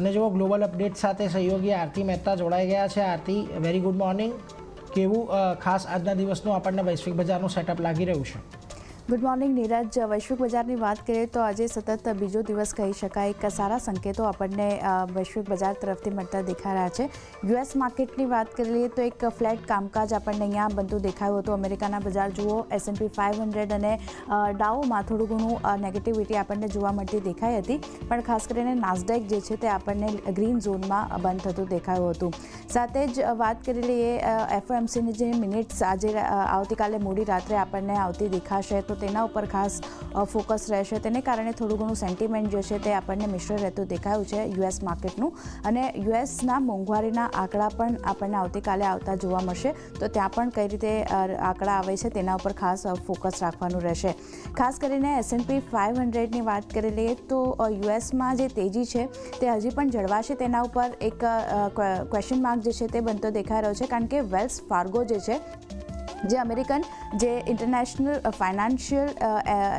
અને જો global update સાથે સહયોગી આરતી મહેતા જોડાઈ ગયા છે. આરતી, વેરી ગુડ મોર્નિંગ. કેવું ખાસ આજના દિવસનું આપણને વૈશ્વિક બજારનું સેટઅપ લાગી રહ્યું છે? Good morning Neeraj. વૈશ્વિક બજારની વાત કરીએ તો આજે સતત બીજો દિવસ કહી શકાય કે સારા સંકેતો આપણને વૈશ્વિક બજાર તરફથી મળતા દેખાઈ રહ્યા છે. યુએસ માર્કેટની વાત કરી લઈએ તો એક ફ્લેટ કામકાજ આપણને અહીંયા બનતું દેખાયું હતું. અમેરિકાના બજાર જુઓ, S&P 500 અને ડાઉમાં થોડું ઘણું નેગેટિવિટી આપણને જોવા મળતી દેખાઈ હતી, પણ ખાસ કરીને નાસ્ડેક જે છે તે આપણને ગ્રીન ઝોનમાં બંધ થતું દેખાયું હતું. સાથે જ વાત કરી લઈએ FOMCની જે મિનિટ્સ આજે આવતીકાલે મોડી રાત્રે આપણને આવતી દેખાશે, તો તેના ઉપર ખાસ ફોકસ રહેશે. તેને કારણે થોડું ઘણું સેન્ટિમેન્ટ જે છે તે આપણને મિશ્ર રહેતું દેખાયું છે યુએસ માર્કેટનું. અને યુએસના મોંઘવારીના આંકડા પણ આપણને આવતીકાલે આવતા જોવા મળશે, તો ત્યાં પણ કઈ રીતે આંકડા આવે છે તેના ઉપર ખાસ ફોકસ રાખવાનું રહેશે. ખાસ કરીને S&P 500ની વાત કરી લઈએ તો યુએસમાં જે તેજી છે તે હજી પણ જળવાશે, તેના ઉપર એક ક્વેશ્ચન માર્ક જે છે તે બનતો દેખાઈ રહ્યો છે. કારણ કે વેલ્સ ફાર્ગો જે છે, જે અમેરિકન જે ઇન્ટરનેશનલ ફાઇનાન્શિયલ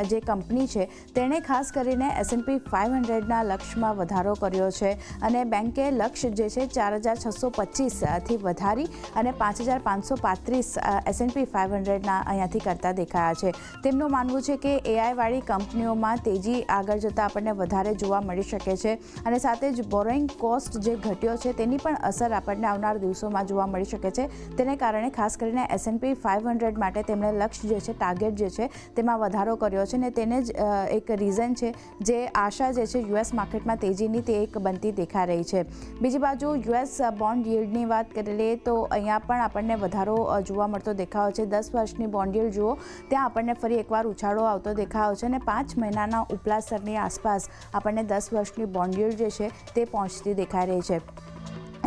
જે કંપની છે, તેણે ખાસ કરીને S&P 500ના લક્ષ્યમાં વધારો કર્યો છે અને બેન્કે લક્ષ્ય જે છે 4,625થી વધારી અને 5,535 S&P 500ના અહીંયાથી કરતા દેખાયા છે. તેમનું માનવું છે કે AI-વાળી કંપનીઓમાં તેજી આગળ જતાં આપણને વધારે જોવા મળી શકે છે અને સાથે જ બોરોઈંગ કોસ્ટ જે ઘટ્યો છે તેની પણ અસર આપણને આવનાર દિવસોમાં જોવા મળી શકે છે. તેને કારણે ખાસ કરીને S&P 500 માટે તેમણે લક્ષ્ય જે છે, ટાર્ગેટ જે છે તેમાં વધારો કર્યો છે અને તેને જ એક રીઝન છે જે આશા જે છે યુએસ માર્કેટમાં તેજીની તે એક બનતી દેખાઈ રહી છે. બીજી બાજુ યુએસ બોન્ડ યીલ્ડની વાત કરી લઈએ તો અહીંયા પણ આપણને વધારો જોવા મળતો દેખાયો છે. 10 વર્ષની બોન્ડ યીલ્ડ જુઓ, ત્યાં આપણને ફરી એકવાર ઉછાળો આવતો દેખાયો છે અને 5 મહિનાના ઉપલા સ્તરની આસપાસ આપણને 10 વર્ષની બોન્ડ યીલ્ડ જે છે તે પહોંચતી દેખાઈ રહી છે.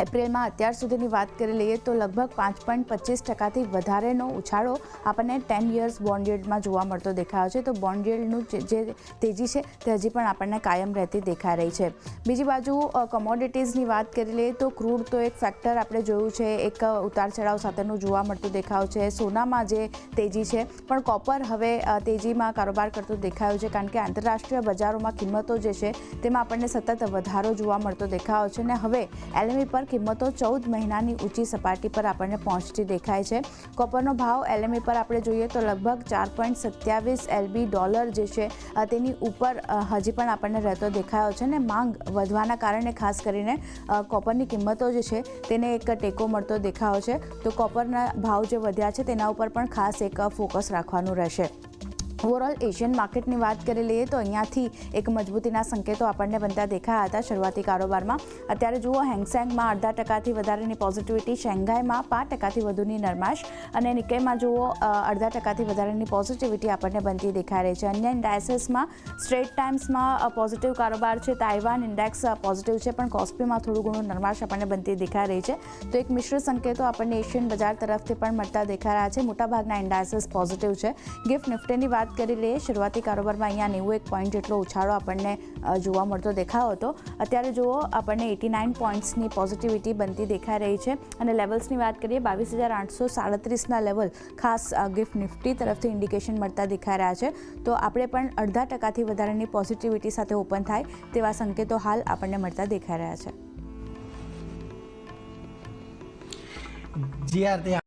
એપ્રિલમાં અત્યાર સુધીની વાત કરી લઈએ તો લગભગ 5.25%થી વધારેનો ઉછાળો આપણને 10 યર્સ બોન્ડ યીલ્ડમાં જોવા મળતો દેખાયો છે. તો બોન્ડ યીલ્ડનું જે તેજી છે તે હજી પણ આપણને કાયમ રહેતી દેખાઈ રહી છે. બીજી બાજુ કોમોડિટીઝની વાત કરી લઈએ તો ક્રૂડ તો એક ફેક્ટર આપણે જોયું છે, એક ઉતાર ચઢાવ સાથેનું જોવા મળતું દેખાયું છે. સોનામાં જે તેજી છે, પણ કોપર હવે તેજીમાં કારોબાર કરતું દેખાયું છે, કારણ કે આંતરરાષ્ટ્રીય બજારોમાં કિંમતો જે છે તેમાં આપણને સતત વધારો જોવા મળતો દેખાયો છે અને હવે LME પર કિંમતો 14 મહિનાની ઊંચી સપાટી પર આપણને પહોંચતી દેખાય છે. કોપરનો ભાવ LME પર આપણે જોઈએ તો લગભગ 4.27 LB ડોલર જે છે તેની ઉપર હજી પણ આપણને રહેતો દેખાયો છે અને માંગ વધવાના કારણે ખાસ કરીને કોપરની કિંમતો જે છે તેને એક ટેકો મળતો દેખાયો છે. તો કોપરના ભાવ જે વધ્યા છે તેના ઉપર પણ ખાસ એક ફોકસ રાખવાનું રહેશે. ઓવરઓલ એશિયન માર્કેટની વાત કરી લઈએ તો અહીંયાથી એક મજબૂતીના સંકેતો આપણને બનતા દેખાયા હતા શરૂઆતી કારોબારમાં. અત્યારે જુઓ, હેંગસેંગમાં 0.5% વધારેની પોઝિટિવિટી, શેંઘાઈમાં 5%થી વધુની નરમાશ અને નિક્કેઈમાં જુઓ 0.5% વધારેની પોઝિટિવિટી આપણને બનતી દેખાઈ રહી છે. અન્ય ઇન્ડાયસીસમાં સ્ટ્રેટ ટાઈમ્સમાં પોઝિટિવ કારોબાર છે, તાઇવાન ઇન્ડેક્સ પોઝિટિવ છે, પણ કોસ્પીમાં થોડું ઘણું નરમાશ આપણને બનતી દેખાઈ રહી છે. તો એક મિશ્ર સંકેતો આપણને એશિયન બજાર તરફથી પણ મળતા દેખાઈ રહ્યા છે. મોટાભાગના ઇન્ડાયસીસ પોઝિટિવ છે. ગિફ્ટ નિફ્ટીની વાત કરી લઈએ, શરૂઆતી કારોબારમાં અહીંયા 91 પોઈન્ટ જેટલો ઉછાળો આપણને જોવા મળતો દેખાયો હતો. અત્યારે જુઓ, આપણને 89 પોઈન્ટ્સની પોઝિટિવિટી બનતી દેખાઈ રહી છે અને લેવલ્સની વાત કરીએ 22,837ના લેવલ ખાસ ગિફ્ટ નિફ્ટી તરફથી ઇન્ડિકેશન મળતા દેખાઈ રહ્યા છે. તો આપણે પણ 0.5%થી વધારેની પોઝિટિવિટી સાથે ઓપન થાય તેવા સંકેતો હાલ આપણને મળતા દેખાઈ રહ્યા છે. જી આરતી.